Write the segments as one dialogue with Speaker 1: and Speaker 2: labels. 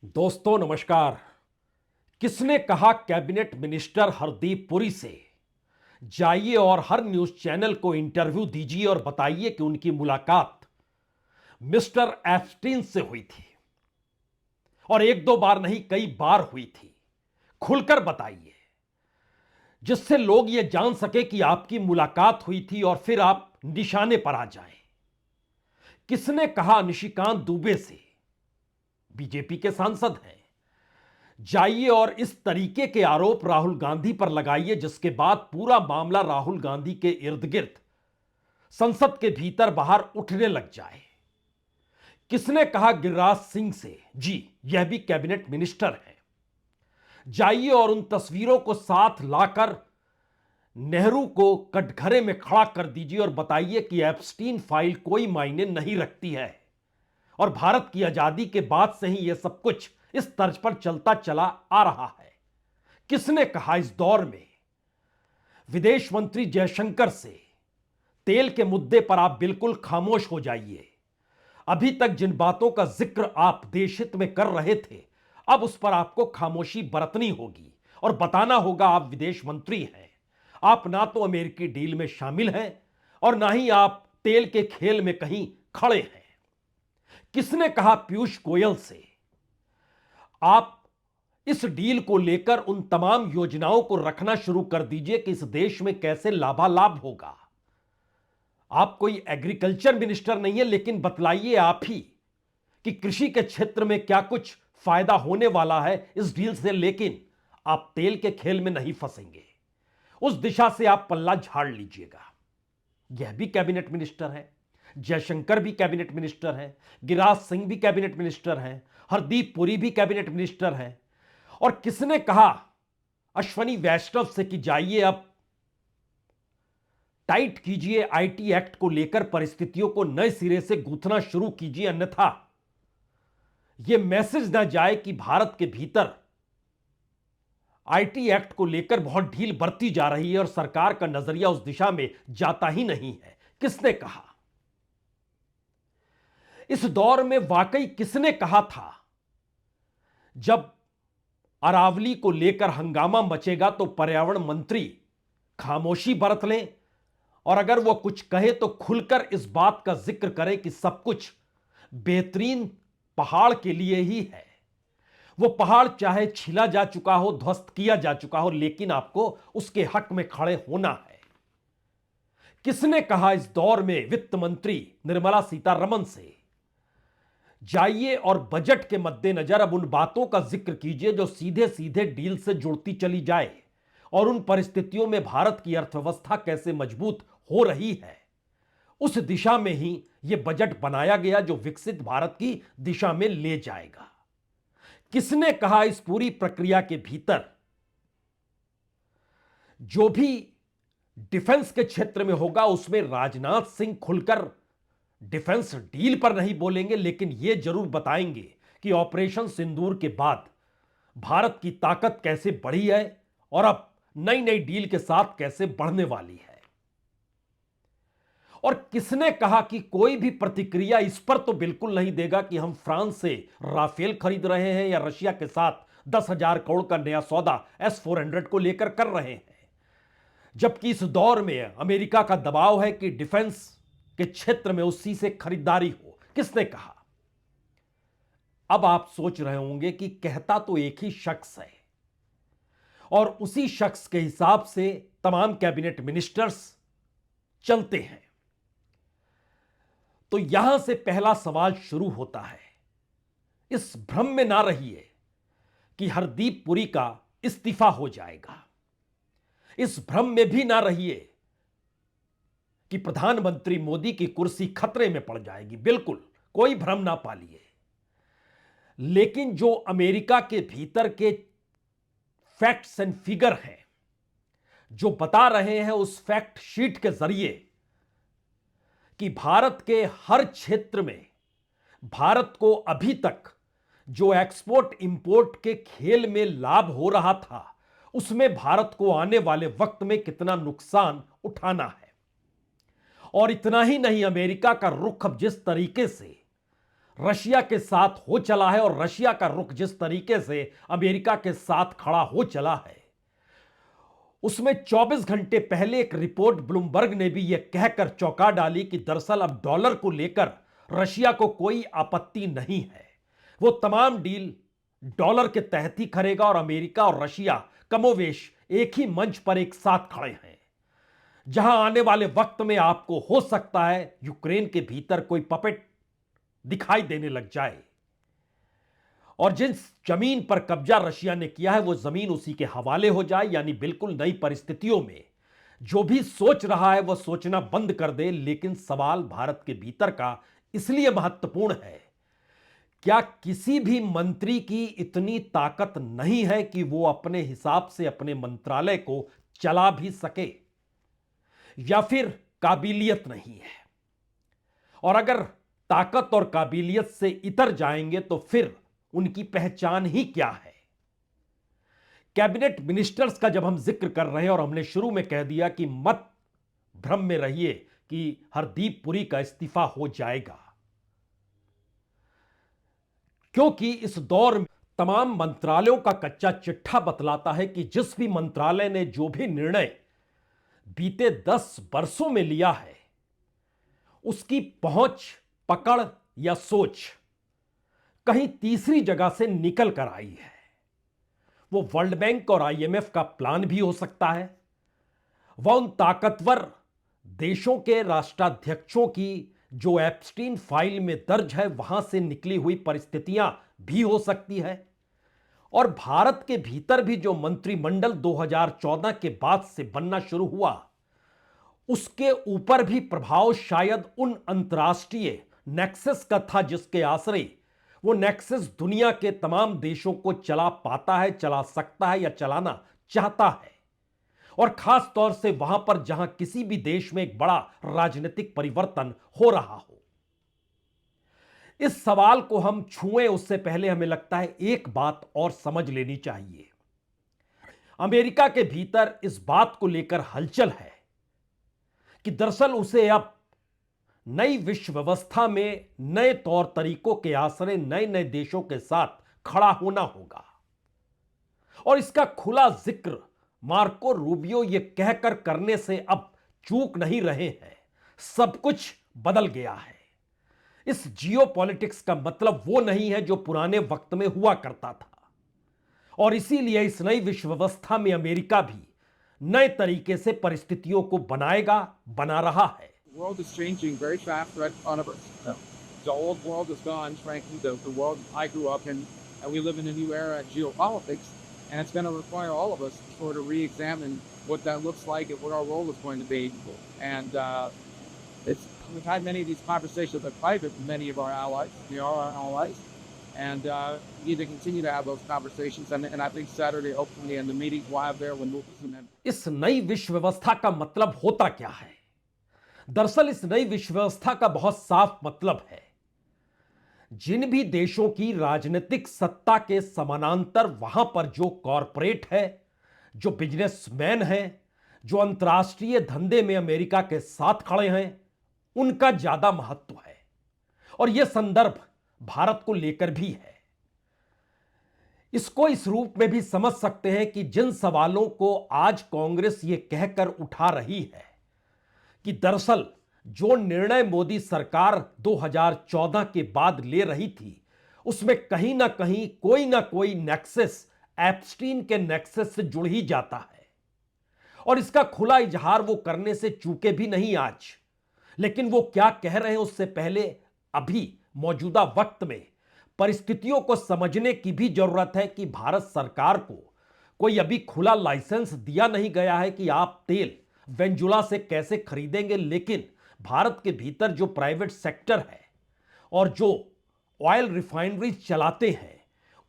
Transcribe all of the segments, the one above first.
Speaker 1: दोस्तों नमस्कार। किसने कहा कैबिनेट मिनिस्टर हरदीप पुरी से जाइए और हर न्यूज चैनल को इंटरव्यू दीजिए और बताइए कि उनकी मुलाकात मिस्टर एप्स्टीन से हुई थी और एक दो बार नहीं कई बार हुई थी। खुलकर बताइए जिससे लोग यह जान सके कि आपकी मुलाकात हुई थी और फिर आप निशाने पर आ जाएं। किसने कहा निशिकांत दुबे से? बीजेपी के सांसद हैं। जाइए और इस तरीके के आरोप राहुल गांधी पर लगाइए जिसके बाद पूरा मामला राहुल गांधी के इर्द गिर्द संसद के भीतर बाहर उठने लग जाए। किसने कहा गिरिराज सिंह से? जी, यह भी कैबिनेट मिनिस्टर है। जाइए और उन तस्वीरों को साथ लाकर नेहरू को कटघरे में खड़ा कर दीजिए और बताइए कि एप्स्टीन फाइल कोई मायने नहीं रखती है और भारत की आजादी के बाद से ही यह सब कुछ इस तर्ज पर चलता चला आ रहा है। किसने कहा इस दौर में विदेश मंत्री जयशंकर से तेल के मुद्दे पर आप बिल्कुल खामोश हो जाइए। अभी तक जिन बातों का जिक्र आप देश हित में कर रहे थे, अब उस पर आपको खामोशी बरतनी होगी और बताना होगा आप विदेश मंत्री हैं। आप ना तो अमेरिकी डील में शामिल हैं और ना ही आप तेल के खेल में कहीं खड़े हैं। किसने कहा पीयूष गोयल से आप इस डील को लेकर उन तमाम योजनाओं को रखना शुरू कर दीजिए कि इस देश में कैसे लाभालाभ होगा। आप कोई एग्रीकल्चर मिनिस्टर नहीं है, लेकिन बतलाइए आप ही कि कृषि के क्षेत्र में क्या कुछ फायदा होने वाला है इस डील से, लेकिन आप तेल के खेल में नहीं फंसेंगे। उस दिशा से आप पल्ला झाड़ लीजिएगा। यह भी कैबिनेट मिनिस्टर है, जयशंकर भी कैबिनेट मिनिस्टर है, गिरिराज सिंह भी कैबिनेट मिनिस्टर हैं, हरदीप पुरी भी कैबिनेट मिनिस्टर हैं। और किसने कहा अश्वनी वैष्णव से कि जाइए अब टाइट कीजिए आईटी एक्ट को लेकर परिस्थितियों को नए सिरे से गूंथना शुरू कीजिए, अन्यथा यह मैसेज ना जाए कि भारत के भीतर आईटी एक्ट को लेकर बहुत ढील बरती जा रही है और सरकार का नजरिया उस दिशा में जाता ही नहीं है। किसने कहा? इस दौर में वाकई किसने कहा था जब अरावली को लेकर हंगामा मचेगा तो पर्यावरण मंत्री खामोशी बरत लें और अगर वो कुछ कहे तो खुलकर इस बात का जिक्र करें कि सब कुछ बेहतरीन पहाड़ के लिए ही है। वो पहाड़ चाहे छीला जा चुका हो, ध्वस्त किया जा चुका हो, लेकिन आपको उसके हक में खड़े होना है। किसने कहा इस दौर में वित्त मंत्री निर्मला सीतारमण से जाइए और बजट के मद्देनजर अब उन बातों का जिक्र कीजिए जो सीधे सीधे डील से जुड़ती चली जाए और उन परिस्थितियों में भारत की अर्थव्यवस्था कैसे मजबूत हो रही है, उस दिशा में ही यह बजट बनाया गया जो विकसित भारत की दिशा में ले जाएगा। किसने कहा इस पूरी प्रक्रिया के भीतर जो भी डिफेंस के क्षेत्र में होगा उसमें राजनाथ सिंह खुलकर डिफेंस डील पर नहीं बोलेंगे, लेकिन यह जरूर बताएंगे कि ऑपरेशन सिंदूर के बाद भारत की ताकत कैसे बढ़ी है और अब नई नई डील के साथ कैसे बढ़ने वाली है। और किसने कहा कि कोई भी प्रतिक्रिया इस पर तो बिल्कुल नहीं देगा कि हम फ्रांस से राफेल खरीद रहे हैं या रशिया के साथ 10,000 करोड़ का नया सौदा S-400 को लेकर कर रहे हैं, जबकि इस दौर में अमेरिका का दबाव है कि डिफेंस के क्षेत्र में उसी से खरीदारी हो। किसने कहा? अब आप सोच रहे होंगे कि कहता तो एक ही शख्स है और उसी शख्स के हिसाब से तमाम कैबिनेट मिनिस्टर्स चलते हैं। तो यहां से पहला सवाल शुरू होता है। इस भ्रम में ना रहिए कि हरदीप पुरी का इस्तीफा हो जाएगा। इस भ्रम में भी ना रहिए कि प्रधानमंत्री मोदी की कुर्सी खतरे में पड़ जाएगी। बिल्कुल कोई भ्रम ना पालिए। लेकिन जो अमेरिका के भीतर के फैक्ट्स एंड फिगर हैं, जो बता रहे हैं उस फैक्ट शीट के जरिए कि भारत के हर क्षेत्र में भारत को अभी तक जो एक्सपोर्ट इंपोर्ट के खेल में लाभ हो रहा था, उसमें भारत को आने वाले वक्त में कितना नुकसान उठाना है। और इतना ही नहीं, अमेरिका का रुख अब जिस तरीके से रशिया के साथ हो चला है और रशिया का रुख जिस तरीके से अमेरिका के साथ खड़ा हो चला है, उसमें 24 घंटे पहले एक रिपोर्ट ब्लूमबर्ग ने भी यह कहकर चौंका डाली कि दरअसल अब डॉलर को लेकर रशिया को कोई आपत्ति नहीं है। वो तमाम डील डॉलर के तहत ही करेगा और अमेरिका और रशिया कमोवेश एक ही मंच पर एक साथ खड़े हैं। जहां आने वाले वक्त में आपको हो सकता है यूक्रेन के भीतर कोई पपेट दिखाई देने लग जाए और जिस जमीन पर कब्जा रशिया ने किया है वो जमीन उसी के हवाले हो जाए, यानी बिल्कुल नई परिस्थितियों में जो भी सोच रहा है वह सोचना बंद कर दे। लेकिन सवाल भारत के भीतर का इसलिए महत्वपूर्ण है, क्या किसी भी मंत्री की इतनी ताकत नहीं है कि वो अपने हिसाब से अपने मंत्रालय को चला भी सके, या फिर काबिलियत नहीं है? और अगर ताकत और काबिलियत से इतर जाएंगे तो फिर उनकी पहचान ही क्या है? कैबिनेट मिनिस्टर्स का जब हम जिक्र कर रहे हैं और हमने शुरू में कह दिया कि मत भ्रम में रहिए कि हरदीप पुरी का इस्तीफा हो जाएगा, क्योंकि इस दौर में तमाम मंत्रालयों का कच्चा चिट्ठा बतलाता है कि जिस भी मंत्रालय ने जो भी निर्णय बीते 10 वर्षों में लिया है उसकी पहुंच, पकड़ या सोच कहीं तीसरी जगह से निकल कर आई है। वो वर्ल्ड बैंक और आईएमएफ का प्लान भी हो सकता है, वह उन ताकतवर देशों के राष्ट्राध्यक्षों की जो एप्स्टीन फाइल में दर्ज है वहां से निकली हुई परिस्थितियां भी हो सकती है, और भारत के भीतर भी जो मंत्रिमंडल 2014 के बाद से बनना शुरू हुआ उसके ऊपर भी प्रभाव शायद उन अंतर्राष्ट्रीय नेक्सस का था जिसके आश्रय वो नेक्सस दुनिया के तमाम देशों को चला पाता है, चला सकता है या चलाना चाहता है, और खास तौर से वहां पर जहां किसी भी देश में एक बड़ा राजनीतिक परिवर्तन हो रहा हो। इस सवाल को हम छुएं उससे पहले हमें लगता है एक बात और समझ लेनी चाहिए। अमेरिका के भीतर इस बात को लेकर हलचल है कि दरअसल उसे अब नई विश्व व्यवस्था में नए तौर तरीकों के आश्रय नए नए देशों के साथ खड़ा होना होगा, और इसका खुला जिक्र मार्को रूबियो ये कहकर करने से अब चूक नहीं रहे हैं। सब कुछ बदल गया है। इस जियोपॉलिटिक्स का मतलब वो नहीं है जो पुराने वक्त में हुआ करता था, और इसीलिए इस नई विश्व व्यवस्था में अमेरिका भी नए तरीके से परिस्थितियों को बना रहा है।
Speaker 2: The world is changing very fast right in front of us. The old world is gone, frankly. The world I grew up in, and we live in a new era in geopolitics, and it's going to require all of us to sort of re-examine what that looks like and what our role is going to be. And we've had many of these conversations in private with many of our allies. We are our allies, and we need to continue to have those conversations. And I think Saturday, hopefully, and the meetings we'll have there when we'll.
Speaker 1: इस नई विश्व व्यवस्था का मतलब होता क्या है? दरअसल इस नई विश्व व्यवस्था का बहुत साफ मतलब है, जिन भी देशों की राजनीतिक सत्ता के समानांतर वहां पर जो कॉरपोरेट है, जो बिजनेसमैन है, जो अंतर्राष्ट्रीय धंधे में अमेरिका के साथ खड़े हैं, उनका ज्यादा महत्व है। और यह संदर्भ भारत को लेकर भी है। इसको इस रूप में भी समझ सकते हैं कि जिन सवालों को आज कांग्रेस यह कहकर उठा रही है कि दरअसल जो निर्णय मोदी सरकार 2014 के बाद ले रही थी उसमें कहीं ना कोई नेक्सस एप्स्टीन के नेक्सस से जुड़ ही जाता है, और इसका खुला इजहार वो करने से चूके भी नहीं आज। लेकिन वो क्या कह रहे हैं उससे पहले अभी मौजूदा वक्त में परिस्थितियों को समझने की भी जरूरत है कि भारत सरकार को कोई अभी खुला लाइसेंस दिया नहीं गया है कि आप तेल वेनेजुएला से कैसे खरीदेंगे, लेकिन भारत के भीतर जो प्राइवेट सेक्टर है और जो ऑयल रिफाइनरीज चलाते हैं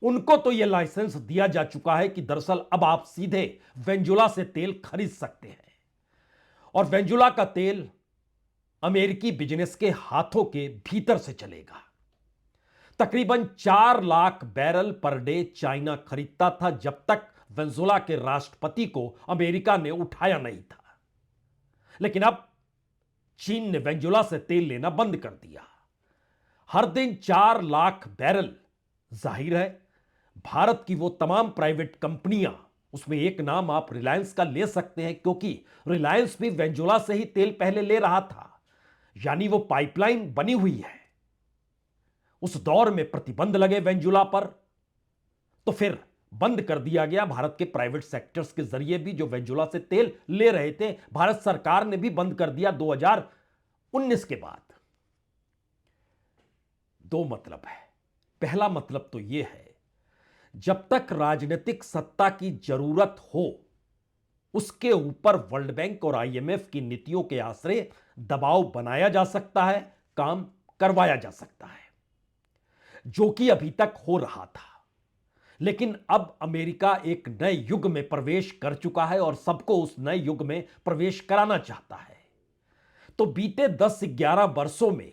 Speaker 1: उनको तो यह लाइसेंस दिया जा चुका है कि दरअसल अब आप सीधे वेनेजुएला से तेल खरीद सकते हैं, और वेनेजुएला का तेल अमेरिकी बिजनेस के हाथों के भीतर से चलेगा। तकरीबन 4 lakh barrel per day China खरीदता था जब तक वेनेजुएला के राष्ट्रपति को अमेरिका ने उठाया नहीं था, लेकिन अब चीन ने वेनेजुएला से तेल लेना बंद कर दिया। हर दिन 4 लाख बैरल। जाहिर है भारत की वो तमाम प्राइवेट कंपनियां, उसमें एक नाम आप रिलायंस का ले सकते हैं, क्योंकि रिलायंस भी वेंजुला से ही तेल पहले ले रहा था, यानी वो पाइपलाइन बनी हुई है। उस दौर में प्रतिबंध लगे वेंजुला पर, तो फिर बंद कर दिया गया भारत के प्राइवेट सेक्टर्स के जरिए भी जो वेंजुला से तेल ले रहे थे। भारत सरकार ने भी बंद कर दिया 2019 के बाद। दो मतलब है। पहला मतलब तो यह है, जब तक राजनीतिक सत्ता की जरूरत हो, उसके ऊपर वर्ल्ड बैंक और आईएमएफ की नीतियों के आश्रय दबाव बनाया जा सकता है, काम करवाया जा सकता है, जो कि अभी तक हो रहा था। लेकिन अब अमेरिका एक नए युग में प्रवेश कर चुका है और सबको उस नए युग में प्रवेश कराना चाहता है। तो बीते 10-11 वर्षों में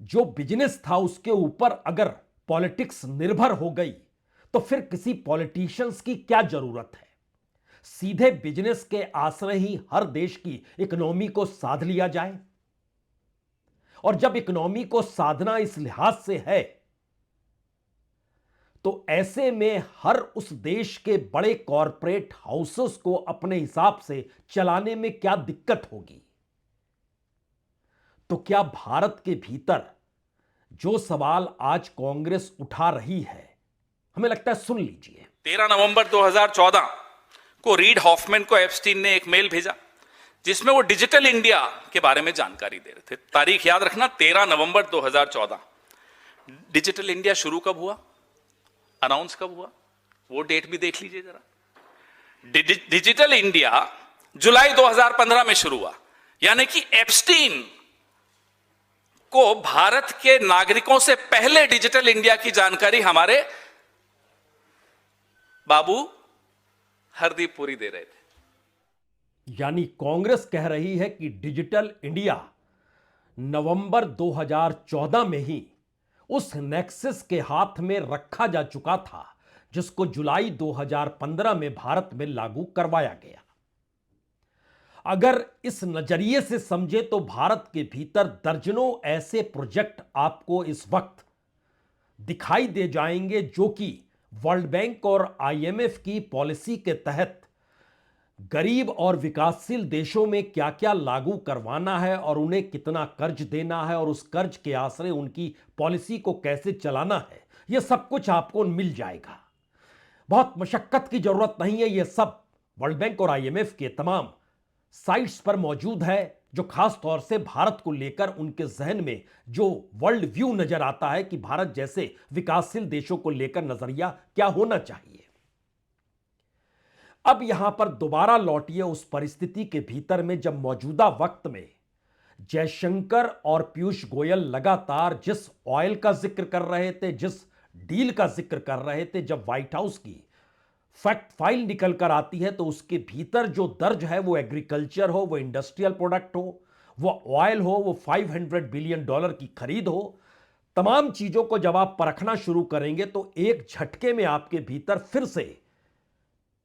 Speaker 1: जो बिजनेस था, उसके ऊपर अगर पॉलिटिक्स निर्भर हो गई, तो फिर किसी पॉलिटिशियंस की क्या जरूरत है। सीधे बिजनेस के आश्रय ही हर देश की इकोनॉमी को साध लिया जाए। और जब इकोनॉमी को साधना इस लिहाज से है, तो ऐसे में हर उस देश के बड़े कॉरपोरेट हाउसेस को अपने हिसाब से चलाने में क्या दिक्कत होगी। तो क्या भारत के भीतर जो सवाल आज कांग्रेस उठा रही है, हमें लगता है, सुन लीजिए।
Speaker 3: 13 नवंबर 2014 को रीड हॉफमैन को एप्स्टीन ने एक मेल भेजा, जिसमें वो डिजिटल इंडिया के बारे में जानकारी दे रहे थे। तारीख याद रखना, 13 नवंबर 2014। डिजिटल इंडिया शुरू कब हुआ, अनाउंस कब हुआ, वो डेट भी देख लीजिए जरा। डिजिटल इंडिया जुलाई 2015 में शुरू हुआ, यानी कि एप्स्टीन को भारत के नागरिकों से पहले डिजिटल इंडिया की जानकारी हमारे बाबू हरदीप पुरी दे रहे थे।
Speaker 1: यानी कांग्रेस कह रही है कि डिजिटल इंडिया नवंबर 2014 में ही उस नेक्सस के हाथ में रखा जा चुका था, जिसको जुलाई 2015 में भारत में लागू करवाया गया। अगर इस नजरिए से समझे तो भारत के भीतर दर्जनों ऐसे प्रोजेक्ट आपको इस वक्त दिखाई दे जाएंगे, जो कि वर्ल्ड बैंक और आईएमएफ की पॉलिसी के तहत गरीब और विकासशील देशों में क्या क्या लागू करवाना है और उन्हें कितना कर्ज देना है और उस कर्ज के आश्रय उनकी पॉलिसी को कैसे चलाना है, यह सब कुछ आपको मिल जाएगा। बहुत मशक्कत की जरूरत नहीं है, यह सब वर्ल्ड बैंक और आईएमएफ के तमाम साइट्स पर मौजूद है, जो खास तौर से भारत को लेकर उनके जहन में जो वर्ल्ड व्यू नजर आता है कि भारत जैसे विकासशील देशों को लेकर नजरिया क्या होना चाहिए। अब यहां पर दोबारा लौटिए उस परिस्थिति के भीतर में जब मौजूदा वक्त में जयशंकर और पीयूष गोयल लगातार जिस ऑयल का जिक्र कर रहे थे, जिस डील का जिक्र कर रहे थे, जब व्हाइट हाउस की फैक्ट फाइल निकल कर आती है तो उसके भीतर जो दर्ज है, वो एग्रीकल्चर हो, वो इंडस्ट्रियल प्रोडक्ट हो, वो ऑयल हो, वो $500 बिलियन की खरीद हो, तमाम चीजों को जब आप परखना शुरू करेंगे तो एक झटके में आपके भीतर फिर से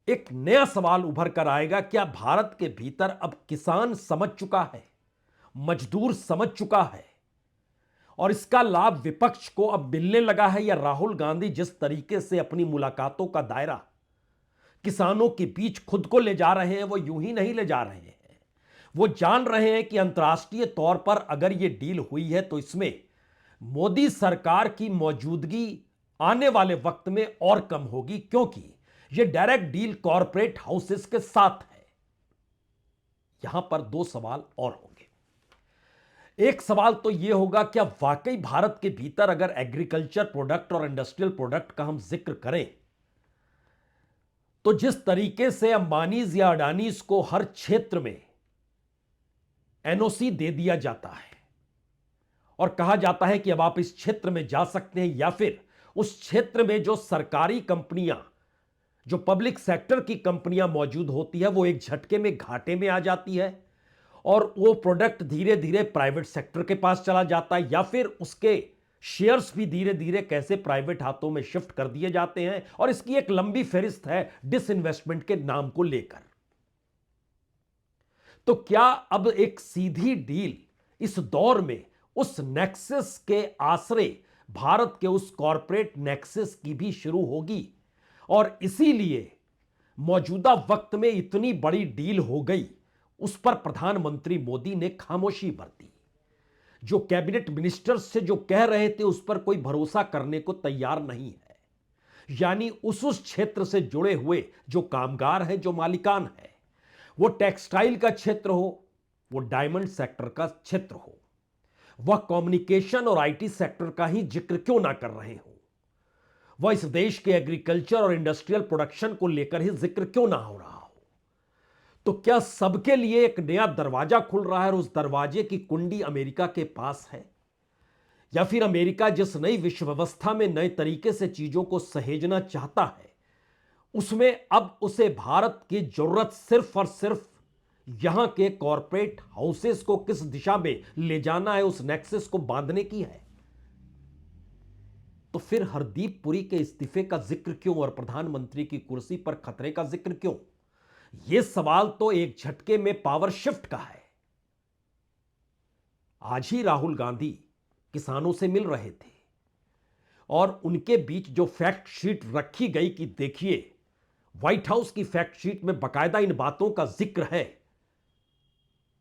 Speaker 1: एक नया सवाल उभर कर आएगा। क्या भारत के भीतर अब किसान समझ चुका है, मजदूर समझ चुका है और इसका लाभ विपक्ष को अब मिलने लगा है, या राहुल गांधी जिस तरीके से अपनी मुलाकातों का दायरा किसानों के बीच खुद को ले जा रहे हैं, वो यूं ही नहीं ले जा रहे हैं। वो जान रहे हैं कि अंतर्राष्ट्रीय तौर पर अगर ये डील हुई है तो इसमें मोदी सरकार की मौजूदगी आने वाले वक्त में और कम होगी, क्योंकि ये डायरेक्ट डील कॉरपोरेट हाउसेस के साथ है। यहां पर दो सवाल और होंगे। एक सवाल तो यह होगा, क्या वाकई भारत के भीतर अगर एग्रीकल्चर प्रोडक्ट और इंडस्ट्रियल प्रोडक्ट का हम जिक्र करें तो जिस तरीके से अंबानीज या अडानीज को हर क्षेत्र में एनओसी दे दिया जाता है और कहा जाता है कि अब आप इस क्षेत्र में जा सकते हैं, या फिर उस क्षेत्र में जो सरकारी कंपनियां, जो पब्लिक सेक्टर की कंपनियां मौजूद होती है, वो एक झटके में घाटे में आ जाती है और वो प्रोडक्ट धीरे धीरे प्राइवेट सेक्टर के पास चला जाता है, या फिर उसके शेयर्स भी धीरे धीरे कैसे प्राइवेट हाथों में शिफ्ट कर दिए जाते हैं। और इसकी एक लंबी फहरिस्त है डिसइन्वेस्टमेंट के नाम को लेकर। तो क्या अब एक सीधी डील इस दौर में उस नेक्सस के आसरे भारत के उस कॉरपोरेट नेक्सस की भी शुरू होगी। और इसीलिए मौजूदा वक्त में इतनी बड़ी डील हो गई, उस पर प्रधानमंत्री मोदी ने खामोशी बरती। जो कैबिनेट मिनिस्टर्स से जो कह रहे थे उस पर कोई भरोसा करने को तैयार नहीं है। यानी उस क्षेत्र से जुड़े हुए जो कामगार हैं, जो मालिकान है, वो टेक्सटाइल का क्षेत्र हो, वो डायमंड सेक्टर का क्षेत्र हो, वह कम्युनिकेशन और आईटी सेक्टर का ही जिक्र क्यों ना कर रहे हो, वह इस देश के एग्रीकल्चर और इंडस्ट्रियल प्रोडक्शन को लेकर ही जिक्र क्यों ना हो रहा हो। तो क्या सबके लिए एक नया दरवाजा खुल रहा है और उस दरवाजे की कुंडी अमेरिका के पास है? या फिर अमेरिका जिस नई विश्व व्यवस्था में नए तरीके से चीजों को सहेजना चाहता है, उसमें अब उसे भारत की जरूरत सिर्फ और सिर्फ यहां के कॉरपोरेट हाउसेस को किस दिशा में ले जाना है, उस नेक्सस को बांधने की है? तो फिर हरदीप पुरी के इस्तीफे का जिक्र क्यों और प्रधानमंत्री की कुर्सी पर खतरे का जिक्र क्यों? यह सवाल तो एक झटके में पावर शिफ्ट का है। आज ही राहुल गांधी किसानों से मिल रहे थे और उनके बीच जो फैक्ट शीट रखी गई कि देखिए, व्हाइट हाउस की फैक्ट शीट में बकायदा इन बातों का जिक्र है,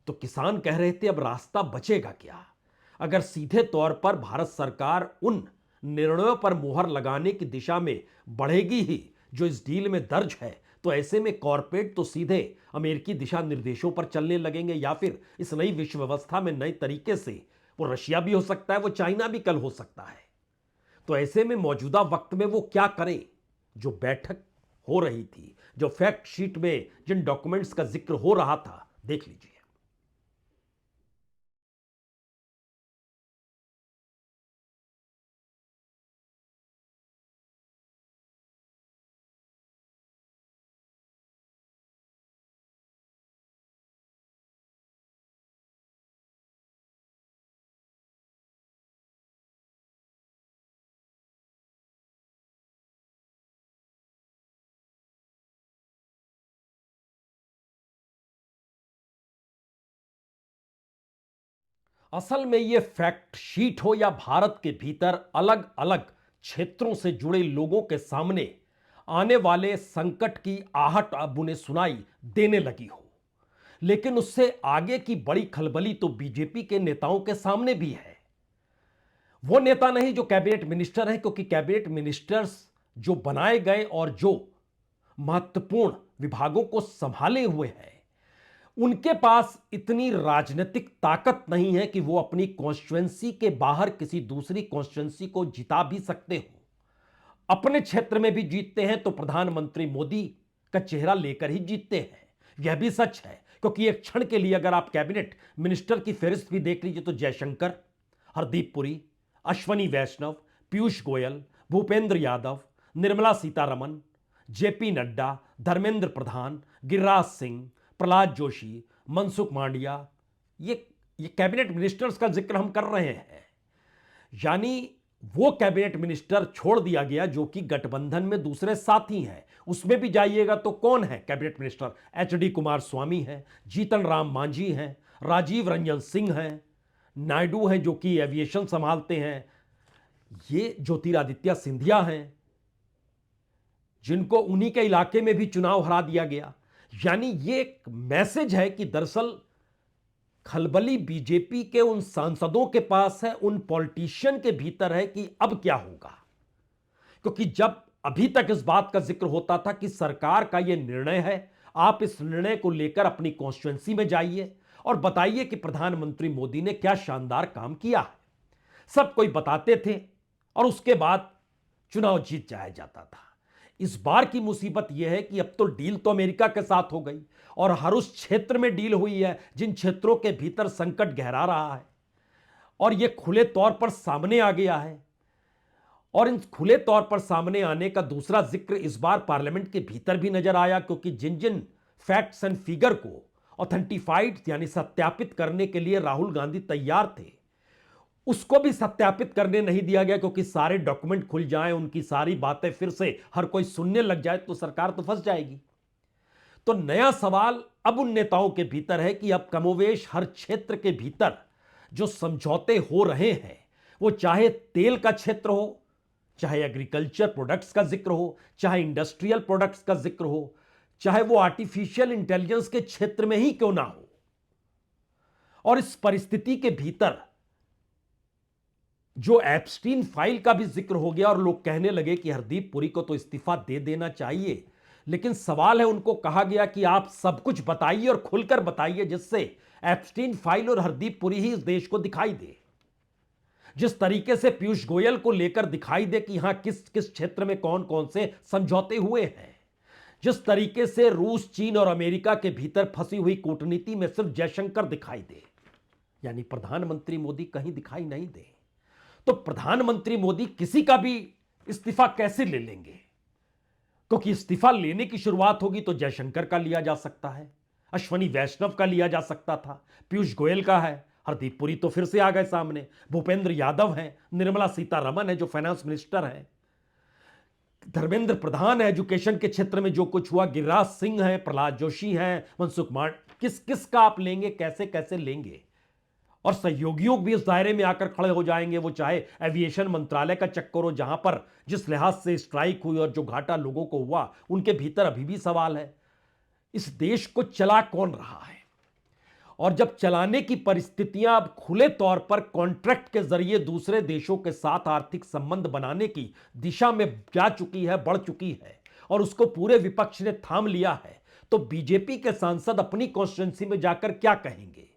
Speaker 1: तो किसान कह रहे थे अब रास्ता बचेगा क्या? अगर सीधे तौर पर भारत सरकार उन निर्णयों पर मुहर लगाने की दिशा में बढ़ेगी ही जो इस डील में दर्ज है, तो ऐसे में कॉरपोरेट तो सीधे अमेरिकी दिशा निर्देशों पर चलने लगेंगे, या फिर इस नई विश्व व्यवस्था में नए तरीके से वो रशिया भी हो सकता है, वो चाइना भी कल हो सकता है। तो ऐसे में मौजूदा वक्त में वो क्या करें? जो बैठक हो रही थी, जो फैक्ट शीट में जिन डॉक्यूमेंट्स का जिक्र हो रहा था, देख लीजिए। असल में यह फैक्ट शीट हो या भारत के भीतर अलग अलग क्षेत्रों से जुड़े लोगों के सामने आने वाले संकट की आहट अब उन्हें सुनाई देने लगी हो, लेकिन उससे आगे की बड़ी खलबली तो बीजेपी के नेताओं के सामने भी है। वो नेता नहीं जो कैबिनेट मिनिस्टर है, क्योंकि कैबिनेट मिनिस्टर्स जो बनाए गए और जो महत्वपूर्ण विभागों को संभाले हुए हैं, उनके पास इतनी राजनीतिक ताकत नहीं है कि वो अपनी कॉन्स्टिट्यूएंसी के बाहर किसी दूसरी कॉन्स्टिट्यूएंसी को जिता भी सकते हो। अपने क्षेत्र में भी जीतते हैं तो प्रधानमंत्री मोदी का चेहरा लेकर ही जीतते हैं। यह भी सच है, क्योंकि एक क्षण के लिए अगर आप कैबिनेट मिनिस्टर की फहरिस्त भी देख लीजिए तो जयशंकर, हरदीप पुरी, अश्वनी वैष्णव, पीयूष गोयल, भूपेंद्र यादव, निर्मला सीतारमन, जेपी नड्डा, धर्मेंद्र प्रधान, गिरिराज सिंह, प्रहलाद जोशी, मनसुख मांडविया, ये कैबिनेट मिनिस्टर्स का जिक्र हम कर रहे हैं। यानी वो कैबिनेट मिनिस्टर छोड़ दिया गया जो कि गठबंधन में दूसरे साथी हैं। उसमें भी जाइएगा तो कौन है कैबिनेट मिनिस्टर? एचडी कुमारस्वामी है, जीतन राम मांझी हैं, राजीव रंजन सिंह हैं, नायडू हैं जो कि एविएशन संभालते हैं, ये ज्योतिरादित्य सिंधिया हैं जिनको उन्हीं के इलाके में भी चुनाव हरा दिया गया। यानी ये एक मैसेज है कि दरअसल खलबली बीजेपी के उन सांसदों के पास है, उन पॉलिटिशियन के भीतर है कि अब क्या होगा। क्योंकि जब अभी तक इस बात का जिक्र होता था कि सरकार का यह निर्णय है, आप इस निर्णय को लेकर अपनी कॉन्स्टिट्यूएंसी में जाइए और बताइए कि प्रधानमंत्री मोदी ने क्या शानदार काम किया है, सब कोई बताते थे और उसके बाद चुनाव जीत जाया जाता था। इस बार की मुसीबत यह है कि अब तो डील तो अमेरिका के साथ हो गई और हर उस क्षेत्र में डील हुई है जिन क्षेत्रों के भीतर संकट गहरा रहा है, और यह खुले तौर पर सामने आ गया है। और इन खुले तौर पर सामने आने का दूसरा जिक्र इस बार पार्लियामेंट के भीतर भी नजर आया, क्योंकि जिन जिन फैक्ट्स एंड फिगर को ऑथेंटिफाइड यानी सत्यापित करने के लिए राहुल गांधी तैयार थे, उसको भी सत्यापित करने नहीं दिया गया, क्योंकि सारे डॉक्यूमेंट खुल जाएं, उनकी सारी बातें फिर से हर कोई सुनने लग जाए तो सरकार तो फंस जाएगी। तो नया सवाल अब उन नेताओं के भीतर है कि अब कमोवेश हर क्षेत्र के भीतर जो समझौते हो रहे हैं, वो चाहे तेल का क्षेत्र हो, चाहे एग्रीकल्चर प्रोडक्ट्स का जिक्र हो, चाहे इंडस्ट्रियल प्रोडक्ट्स का जिक्र हो, चाहे वो आर्टिफिशियल इंटेलिजेंस के क्षेत्र में ही क्यों ना हो। और इस परिस्थिति के भीतर जो एप्स्टीन फाइल का भी जिक्र हो गया और लोग कहने लगे कि हरदीप पुरी को तो इस्तीफा दे देना चाहिए, लेकिन सवाल है, उनको कहा गया कि आप सब कुछ बताइए और खुलकर बताइए जिससे एप्स्टीन फाइल और हरदीप पुरी ही इस देश को दिखाई दे। जिस तरीके से पीयूष गोयल को लेकर दिखाई दे कि यहां किस किस क्षेत्र में कौन कौन से समझौते हुए हैं, जिस तरीके से रूस, चीन और अमेरिका के भीतर फंसी हुई कूटनीति में सिर्फ जयशंकर दिखाई दे, यानी प्रधानमंत्री मोदी कहीं दिखाई नहीं दे, तो प्रधानमंत्री मोदी किसी का भी इस्तीफा कैसे ले लेंगे? क्योंकि इस्तीफा लेने की शुरुआत होगी तो जयशंकर का लिया जा सकता है, अश्वनी वैष्णव का लिया जा सकता था, पीयूष गोयल का है, हरदीप पुरी तो फिर से आ गए सामने, भूपेंद्र यादव हैं, निर्मला सीतारमण है जो फाइनेंस मिनिस्टर है, धर्मेंद्र प्रधान है एजुकेशन के क्षेत्र में जो कुछ हुआ, गिरिराज सिंह है, प्रहलाद जोशी है, मनसुख किस किस का आप लेंगे, कैसे कैसे लेंगे? और सहयोगियों भी इस दायरे में आकर खड़े हो जाएंगे, वो चाहे एविएशन मंत्रालय का चक्कर हो, जहां पर जिस लिहाज से स्ट्राइक हुई और जो घाटा लोगों को हुआ, उनके भीतर अभी भी सवाल है, इस देश को चला कौन रहा है? और जब चलाने की परिस्थितियां अब खुले तौर पर कॉन्ट्रैक्ट के जरिए दूसरे देशों के साथ आर्थिक संबंध बनाने की दिशा में जा चुकी है, बढ़ चुकी है, और उसको पूरे विपक्ष ने थाम लिया है, तो बीजेपी के सांसद अपनी कॉन्स्टिट्यूंसी में जाकर क्या कहेंगे?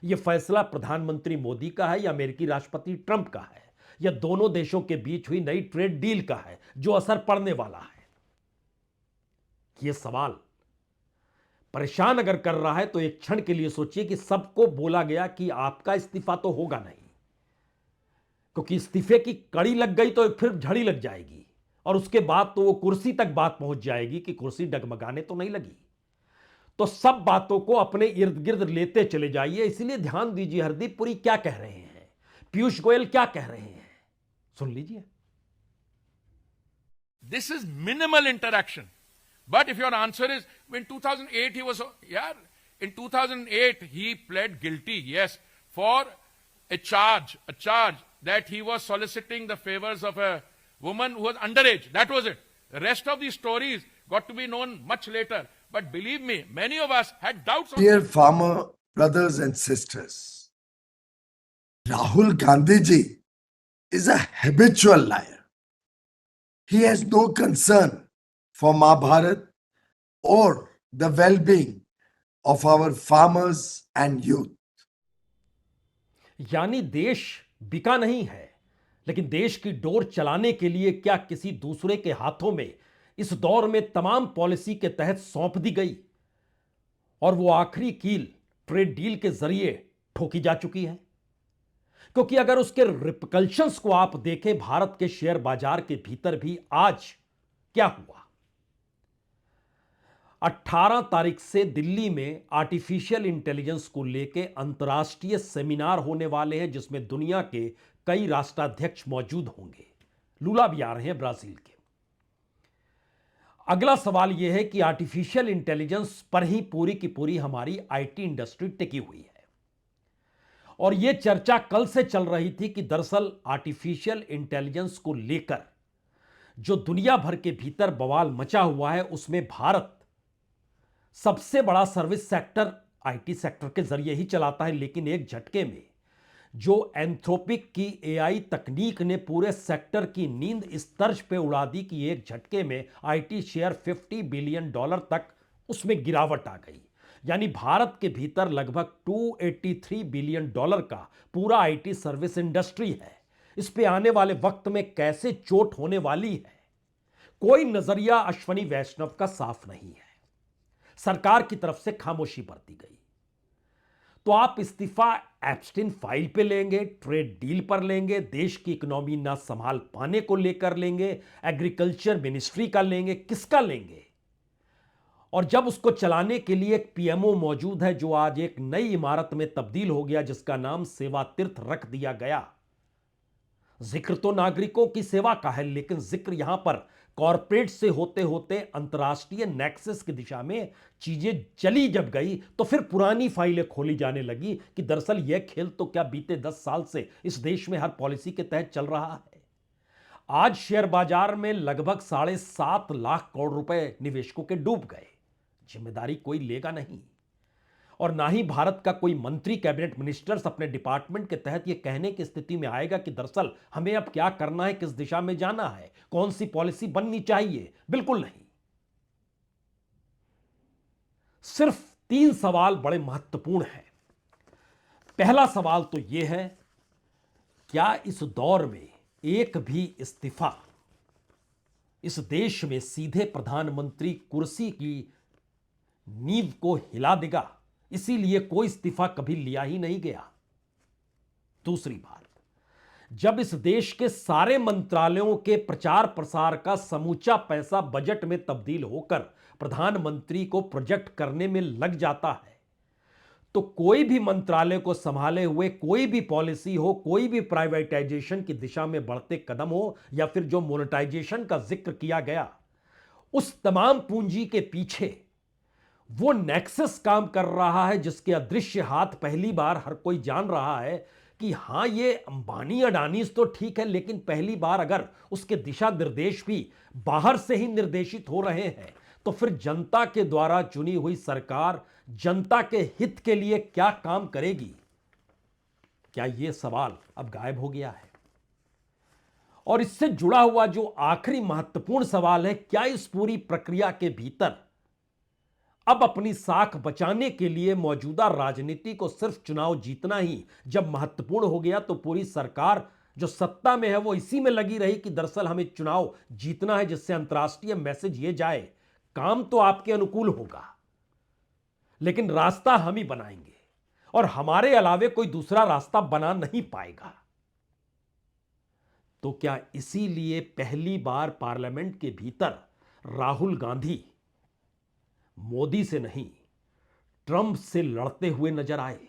Speaker 1: यह फैसला प्रधानमंत्री मोदी का है या अमेरिकी राष्ट्रपति ट्रंप का है, या दोनों देशों के बीच हुई नई ट्रेड डील का है जो असर पड़ने वाला है? यह सवाल परेशान अगर कर रहा है तो एक क्षण के लिए सोचिए कि सबको बोला गया कि आपका इस्तीफा तो होगा नहीं, क्योंकि इस्तीफे की कड़ी लग गई तो फिर झड़ी लग जाएगी, और उसके बाद तो वो कुर्सी तक बात पहुंच जाएगी कि कुर्सी डगमगाने तो नहीं लगी। तो सब बातों को अपने इर्द गिर्द लेते चले जाइए। इसलिए ध्यान दीजिए हरदीप पुरी क्या कह रहे हैं, पीयूष गोयल क्या कह रहे हैं, सुन लीजिए।
Speaker 4: This is minimal interaction. But if your answer is, in 2008 he was, in 2008 he pled guilty, yes, for a charge that he was soliciting the favors of a woman who was underage. That was it. The rest of the stories got to be known much later. But believe me, many of us had doubts on
Speaker 5: Dear farmer brothers and sisters, Rahul Gandhi ji is a habitual liar. He has no concern for Mahabharat or the well-being of our farmers and youth.
Speaker 1: यानी देश बिका नहीं है, लेकिन देश की door चलाने के लिए क्या किसी दूसरे के हाथों में इस दौर में तमाम पॉलिसी के तहत सौंप दी गई, और वो आखिरी कील ट्रेड डील के जरिए ठोकी जा चुकी है। क्योंकि अगर उसके रिपकल्शंस को आप देखें भारत के शेयर बाजार के भीतर भी आज क्या हुआ। 18 तारीख से दिल्ली में आर्टिफिशियल इंटेलिजेंस को लेकर अंतर्राष्ट्रीय सेमिनार होने वाले हैं, जिसमें दुनिया के कई राष्ट्राध्यक्ष मौजूद होंगे। लूला भी आ रहे हैं ब्राजील के। अगला सवाल यह है कि आर्टिफिशियल इंटेलिजेंस पर ही पूरी की पूरी हमारी आईटी इंडस्ट्री टिकी हुई है, और यह चर्चा कल से चल रही थी कि दरअसल आर्टिफिशियल इंटेलिजेंस को लेकर जो दुनिया भर के भीतर बवाल मचा हुआ है, उसमें भारत सबसे बड़ा सर्विस सेक्टर आईटी सेक्टर के जरिए ही चलाता है। लेकिन एक झटके में जो एंथ्रोपिक की एआई तकनीक ने पूरे सेक्टर की नींद इस तर्ज पे उड़ा दी कि एक झटके में आईटी शेयर $50 बिलियन तक उसमें गिरावट आ गई। यानी भारत के भीतर लगभग $283 बिलियन का पूरा आईटी सर्विस इंडस्ट्री है। इस पे आने वाले वक्त में कैसे चोट होने वाली है, कोई नजरिया अश्वनी वैष्णव का साफ नहीं है। सरकार की तरफ से खामोशी बरती गई। तो आप इस्तीफा एप्स्टीन फाइल पे लेंगे, ट्रेड डील पर लेंगे, देश की इकोनॉमी ना संभाल पाने को लेकर लेंगे, एग्रीकल्चर मिनिस्ट्री का लेंगे, किसका लेंगे? और जब उसको चलाने के लिए एक पीएमओ मौजूद है जो आज एक नई इमारत में तब्दील हो गया, जिसका नाम सेवा तीर्थ रख दिया गया। जिक्र तो नागरिकों की सेवा का है, लेकिन जिक्र यहां पर कॉरपोरेट से होते होते अंतर्राष्ट्रीय नेक्सस की दिशा में चीजें चली जब गई तो फिर पुरानी फाइलें खोली जाने लगी कि दरअसल यह खेल तो क्या बीते 10 साल से इस देश में हर पॉलिसी के तहत चल रहा है। आज शेयर बाजार में लगभग 7.5 लाख करोड़ रुपए निवेशकों के डूब गए। जिम्मेदारी कोई लेगा नहीं, और ना ही भारत का कोई मंत्री, कैबिनेट मिनिस्टर्स अपने डिपार्टमेंट के तहत यह कहने की स्थिति में आएगा कि दरअसल हमें अब क्या करना है, किस दिशा में जाना है, कौन सी पॉलिसी बननी चाहिए। बिल्कुल नहीं। सिर्फ 3 सवाल बड़े महत्वपूर्ण हैं। पहला सवाल तो यह है, क्या इस दौर में एक भी इस्तीफा इस देश में सीधे प्रधानमंत्री कुर्सी की नींव को हिला देगा? इसीलिए कोई इस्तीफा कभी लिया ही नहीं गया। दूसरी बात, जब इस देश के सारे मंत्रालयों के प्रचार प्रसार का समूचा पैसा बजट में तब्दील होकर प्रधानमंत्री को प्रोजेक्ट करने में लग जाता है, तो कोई भी मंत्रालय को संभाले हुए कोई भी पॉलिसी हो, कोई भी प्राइवेटाइजेशन की दिशा में बढ़ते कदम हो, या फिर जो मोनेटाइजेशन का जिक्र किया गया, उस तमाम पूंजी के पीछे वो नेक्सस काम कर रहा है, जिसके अदृश्य हाथ पहली बार हर कोई जान रहा है कि हां, ये अंबानी अडानी तो ठीक है, लेकिन पहली बार अगर उसके दिशा निर्देश भी बाहर से ही निर्देशित हो रहे हैं, तो फिर जनता के द्वारा चुनी हुई सरकार जनता के हित के लिए क्या काम करेगी? क्या यह सवाल अब गायब हो गया है? और इससे जुड़ा हुआ जो आखिरी महत्वपूर्ण सवाल है, क्या इस पूरी प्रक्रिया के भीतर अब अपनी साख बचाने के लिए मौजूदा राजनीति को सिर्फ चुनाव जीतना ही जब महत्वपूर्ण हो गया, तो पूरी सरकार जो सत्ता में है वो इसी में लगी रही कि दरअसल हमें चुनाव जीतना है, जिससे अंतर्राष्ट्रीय मैसेज ये जाए, काम तो आपके अनुकूल होगा लेकिन रास्ता हम ही बनाएंगे और हमारे अलावे कोई दूसरा रास्ता बना नहीं पाएगा। तो क्या इसीलिए पहली बार पार्लियामेंट के भीतर राहुल गांधी मोदी से नहीं, ट्रंप से लड़ते हुए नजर आए?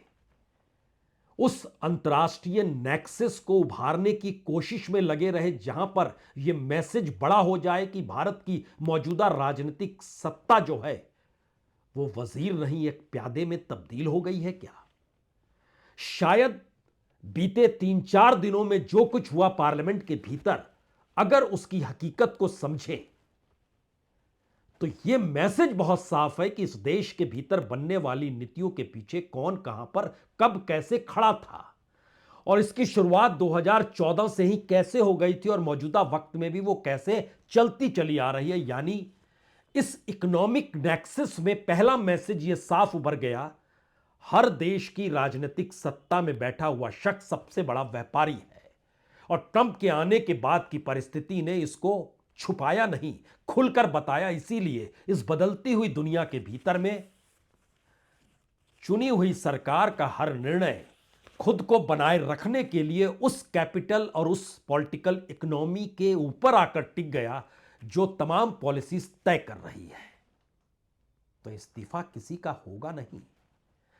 Speaker 1: उस अंतर्राष्ट्रीय नेक्सस को उभारने की कोशिश में लगे रहे, जहां पर यह मैसेज बड़ा हो जाए कि भारत की मौजूदा राजनीतिक सत्ता जो है वो वजीर नहीं एक प्यादे में तब्दील हो गई है क्या? शायद बीते 3-4 दिनों में जो कुछ हुआ पार्लियामेंट के भीतर, अगर उसकी हकीकत को समझे तो यह मैसेज बहुत साफ है कि इस देश के भीतर बनने वाली नीतियों के पीछे कौन, कहां पर, कब, कैसे खड़ा था, और इसकी शुरुआत 2014 से ही कैसे हो गई थी और मौजूदा वक्त में भी वो कैसे चलती चली आ रही है। यानी इस इकोनॉमिक नेक्सस में पहला मैसेज यह साफ उभर गया, हर देश की राजनीतिक सत्ता में बैठा हुआ शख्स सबसे बड़ा व्यापारी है। और ट्रंप के आने के बाद की परिस्थिति ने इसको छुपाया नहीं, खुलकर बताया। इसीलिए इस बदलती हुई दुनिया के भीतर में चुनी हुई सरकार का हर निर्णय खुद को बनाए रखने के लिए उस कैपिटल और उस पॉलिटिकल इकोनॉमी के ऊपर आकर टिक गया जो तमाम पॉलिसीज तय कर रही है। तो इस्तीफा किसी का होगा नहीं,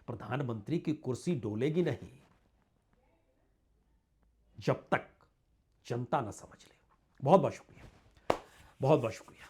Speaker 1: प्रधानमंत्री की कुर्सी डोलेगी नहीं जब तक जनता न समझ ले। बहुत बहुत शुक्रिया, बहुत बहुत शुक्रिया।